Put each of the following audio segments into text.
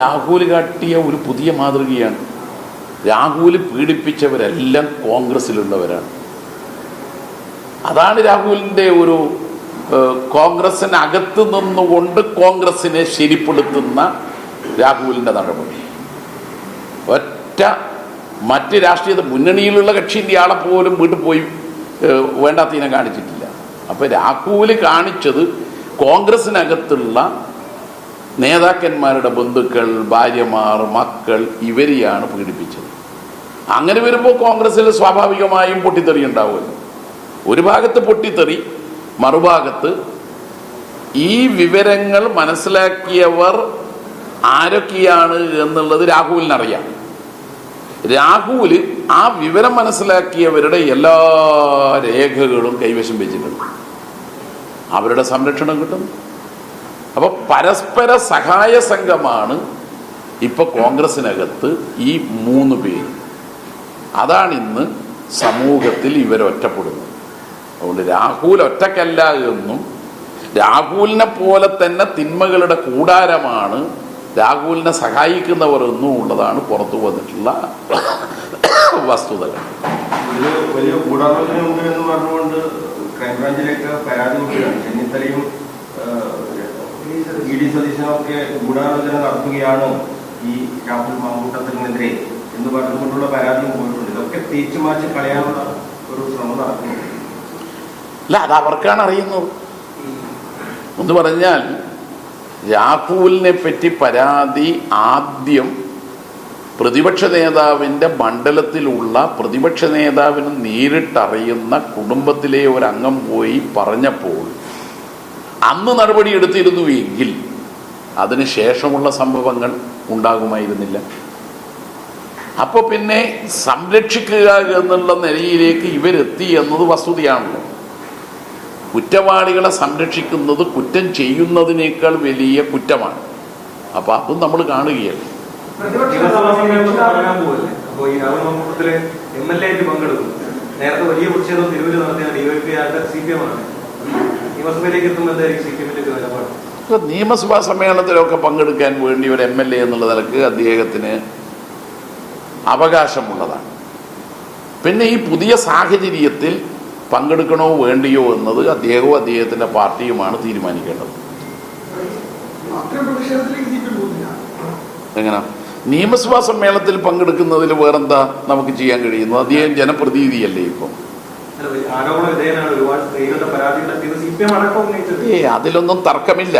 രാഹുൽ കാട്ടിയ ഒരു പുതിയ മാതൃകയാണ്. രാഹുൽ പീഡിപ്പിച്ചവരെല്ലാം കോൺഗ്രസ്സിലുള്ളവരാണ്. അതാണ് രാഹുലിൻ്റെ ഒരു കോൺഗ്രസിനകത്ത് നിന്നുകൊണ്ട് കോൺഗ്രസിനെ ശരിപ്പെടുത്തുന്ന രാഹുലിൻ്റെ നടപടി. ഒറ്റ മറ്റ് രാഷ്ട്രീയ മുന്നണിയിലുള്ള കക്ഷിൻ്റെ ആളെ പോലും വീട്ടിൽ പോയി വേണ്ടാത്തതിനെ കാണിച്ചിട്ടില്ല. അപ്പോൾ രാഹുൽ കാണിച്ചത് കോൺഗ്രസിനകത്തുള്ള നേതാക്കന്മാരുടെ ബന്ധുക്കൾ, ഭാര്യമാർ, മക്കൾ ഇവരെയാണ് പീഡിപ്പിച്ചത്. അങ്ങനെ വരുമ്പോൾ കോൺഗ്രസ്സിൽ സ്വാഭാവികമായും പൊട്ടിത്തെറി ഉണ്ടാവുമല്ലോ. ഒരു ഭാഗത്ത് പൊട്ടിത്തെറി, മറുഭാഗത്ത് ഈ വിവരങ്ങൾ മനസ്സിലാക്കിയവർ ആരൊക്കെയാണ് എന്നുള്ളത് രാഹുലിനറിയാം. രാഹുൽ ആ വിവരം മനസ്സിലാക്കിയവരുടെ എല്ലാ രേഖകളും കൈവശം വെച്ചിട്ടുണ്ട്. അവരുടെ സംരക്ഷണം കിട്ടും. അപ്പോൾ പരസ്പര സഹായ സംഘമാണ് ഇപ്പോൾ കോൺഗ്രസിനകത്ത് ഈ 3 പേര്. അതാണ് ഇന്ന് സമൂഹത്തിൽ ഇവരൊറ്റപ്പെടുന്നത്. അതുകൊണ്ട് രാഹുൽ ഒറ്റക്കല്ല എന്നും രാഹുലിനെ പോലെ തന്നെ തിന്മകളുടെ കൂടാരമാണ് രാഹുലിനെ സഹായിക്കുന്നവർ എന്നും ഉള്ളതാണ് പുറത്തു വന്നിട്ടുള്ള വസ്തുതകൾ. വലിയ ഗൂഢാലോചനയുണ്ട് എന്ന് പറഞ്ഞുകൊണ്ട് ക്രൈംബ്രാഞ്ചിലേക്ക് പരാതി കൊടുക്കുകയാണ്. ചെന്നിത്തലയും ഇ ഡി സതീശനൊക്കെ ഗൂഢാലോചന നടത്തുകയാണോ ഈ രാഹുൽ മാങ്കൂട്ടത്തിനെതിരെ എന്ന് പറഞ്ഞുകൊണ്ടുള്ള പരാതിയും പോയിട്ടുണ്ട്. ഇതൊക്കെ തേച്ചു മാറ്റി കളയാനുള്ള ഒരു ശ്രമം നടത്തുന്നു. അല്ല, അത് അവർക്കാണ് അറിയുന്നത്. എന്ന് പറഞ്ഞാൽ രാഹുലിനെ പറ്റി പരാതി ആദ്യം പ്രതിപക്ഷ നേതാവിൻ്റെ മണ്ഡലത്തിലുള്ള പ്രതിപക്ഷ നേതാവിന് നേരിട്ടറിയുന്ന കുടുംബത്തിലെ ഒരംഗം പോയി പറഞ്ഞപ്പോൾ അന്ന് നടപടി എടുത്തിരുന്നു എങ്കിൽ അതിന് ശേഷമുള്ള സംഭവങ്ങൾ ഉണ്ടാകുമായിരുന്നില്ല. അപ്പോൾ പിന്നെ സംരക്ഷിക്കുക എന്നുള്ള നിലയിലേക്ക് ഇവരെത്തി എന്നത് വസ്തുതയാണല്ലോ. കുറ്റവാളികളെ സംരക്ഷിക്കുന്നത് കുറ്റം ചെയ്യുന്നതിനേക്കാൾ വലിയ കുറ്റമാണ്. അപ്പോൾ അതും നമ്മൾ കാണുകയല്ല. നേരത്തെ വലിയ പ്രതിഷേധം തിരുവല്ല നടത്തിയ ഡിവൈഎഫ്ഐ CPM ആണ്. നിയമസഭാ സമ്മേളനത്തിലൊക്കെ പങ്കെടുക്കാൻ വേണ്ടി ഒരു MLA എന്നുള്ള നിലക്ക് അദ്ദേഹത്തിന് അവകാശമുള്ളതാണ്. പിന്നെ ഈ പുതിയ സാഹചര്യത്തിൽ പങ്കെടുക്കണോ വേണ്ടിയോ എന്നത് അദ്ദേഹവും അദ്ദേഹത്തിൻ്റെ പാർട്ടിയുമാണ് തീരുമാനിക്കേണ്ടത്. എങ്ങനെ നിയമസഭാ സമ്മേളനത്തിൽ പങ്കെടുക്കുന്നതിൽ വേറെന്താ നമുക്ക് ചെയ്യാൻ കഴിയുന്നത്? അദ്ദേഹം ജനപ്രതിനിധിയല്ലേ ഇപ്പം. അതിലൊന്നും തർക്കമില്ല.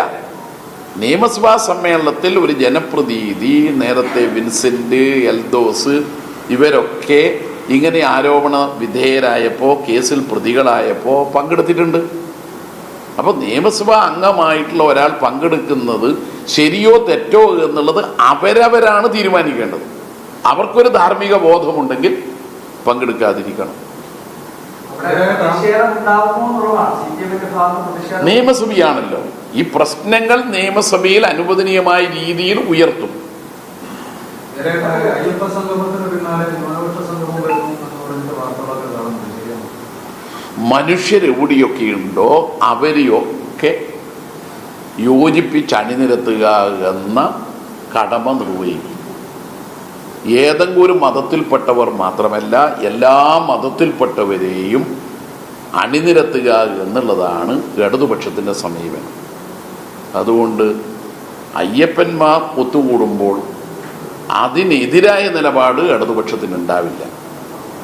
നിയമസഭാ സമ്മേളനത്തിൽ ഒരു ജനപ്രതിനിധി, നേരത്തെ വിൻസെന്റ്, എൽദോസ് ഇവരൊക്കെ ഇങ്ങനെ ആരോപണ വിധേയരായപ്പോൾ, കേസിൽ പ്രതികളായപ്പോൾ പങ്കെടുത്തിട്ടുണ്ട്. അപ്പോൾ നിയമസഭാ അംഗമായിട്ടുള്ള ഒരാൾ പങ്കെടുക്കുന്നത് ശരിയോ തെറ്റോ എന്നുള്ളത് അവരവരാണ് തീരുമാനിക്കേണ്ടത്. അവർക്കൊരു ധാർമ്മിക ബോധമുണ്ടെങ്കിൽ പങ്കെടുക്കാതിരിക്കണം. നിയമസഭയാണല്ലോ. ഈ പ്രശ്നങ്ങൾ നിയമസഭയിൽ അനുവദനീയമായ രീതിയിൽ ഉയർത്തും. മനുഷ്യരെവിടെയൊക്കെയുണ്ടോ അവരെയൊക്കെ യോജിപ്പിച്ച് അണിനിരത്തുക എന്ന കടമ നിർവഹിക്കും. ഏതെങ്കിലും ഒരു മതത്തിൽപ്പെട്ടവർ മാത്രമല്ല, എല്ലാ മതത്തിൽപ്പെട്ടവരെയും അണിനിരത്തുക എന്നുള്ളതാണ് ഇടതുപക്ഷത്തിൻ്റെ സമീപനം. അതുകൊണ്ട് അയ്യപ്പന്മാർ ഒത്തുകൂടുമ്പോൾ അതിനെതിരായ നിലപാട് ഇടതുപക്ഷത്തിനുണ്ടാവില്ല.